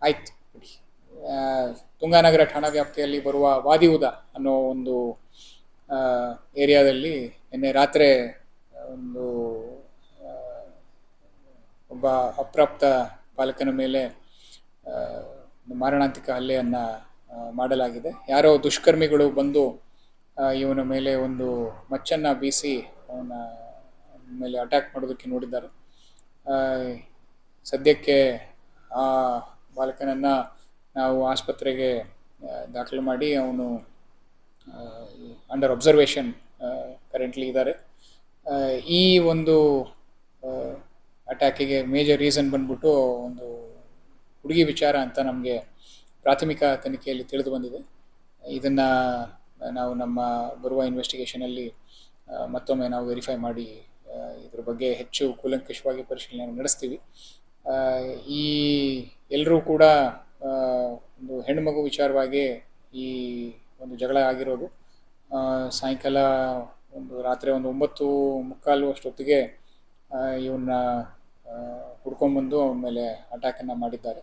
ಆಯ್ತು ಬಿಡಿ. ತುಂಗಾನಗರ ಠಾಣಾ ವ್ಯಾಪ್ತಿಯಲ್ಲಿ ಬರುವ ವಾದಿಹುದ ಅನ್ನೋ ಒಂದು ಏರಿಯಾದಲ್ಲಿ ನಿನ್ನೆ ರಾತ್ರಿ ಒಂದು ಒಬ್ಬ ಅಪ್ರಾಪ್ತ ಬಾಲಕನ ಮೇಲೆ ಮಾರಣಾಂತಿಕ ಹಲ್ಲೆಯನ್ನು ಮಾಡಲಾಗಿದೆ. ಯಾರೋ ದುಷ್ಕರ್ಮಿಗಳು ಬಂದು ಇವನ ಮೇಲೆ ಒಂದು ಮಚ್ಚನ್ನು ಬೀಸಿ ಅವನ ಮೇಲೆ ಅಟ್ಯಾಕ್ ಮಾಡೋದಕ್ಕೆ ನೋಡಿದ್ದಾರೆ. ಸದ್ಯಕ್ಕೆ ಆ ಬಾಲಕನನ್ನು ನಾವು ಆಸ್ಪತ್ರೆಗೆ ದಾಖಲು ಮಾಡಿ ಅವನು ಅಂಡರ್ ಅಬ್ಸರ್ವೇಷನ್ ಕರೆಂಟ್ಲಿ ಇದ್ದಾರೆ. ಈ ಒಂದು ಅಟ್ಯಾಕಿಗೆ ಮೇಜರ್ ರೀಸನ್ ಬಂದ್ಬಿಟ್ಟು ಒಂದು ಹುಡುಗಿ ವಿಚಾರ ಅಂತ ನಮಗೆ ಪ್ರಾಥಮಿಕ ತನಿಖೆಯಲ್ಲಿ ತಿಳಿದು ಬಂದಿದೆ. ಇದನ್ನು ನಾವು ನಮ್ಮ ಬರುವ ಇನ್ವೆಸ್ಟಿಗೇಷನಲ್ಲಿ ಮತ್ತೊಮ್ಮೆ ನಾವು ವೆರಿಫೈ ಮಾಡಿ ಇದ್ರ ಬಗ್ಗೆ ಹೆಚ್ಚು ಕೂಲಂಕಷವಾಗಿ ಪರಿಶೀಲನೆ ನಡೆಸ್ತೀವಿ. ಈ ಎಲ್ಲರೂ ಕೂಡ ಒಂದು ಹೆಣ್ಣುಮಗು ವಿಚಾರವಾಗಿ ಈ ಒಂದು ಜಗಳ ಆಗಿರೋದು. ಸಾಯಂಕಾಲ ರಾತ್ರಿ 9:45 ಅಷ್ಟೊತ್ತಿಗೆ ಇವನ್ನ ಹುಡ್ಕೊಂಡ್ಬಂದು ಅವನ ಮೇಲೆ ಅಟ್ಯಾಕನ್ನು ಮಾಡಿದ್ದಾರೆ.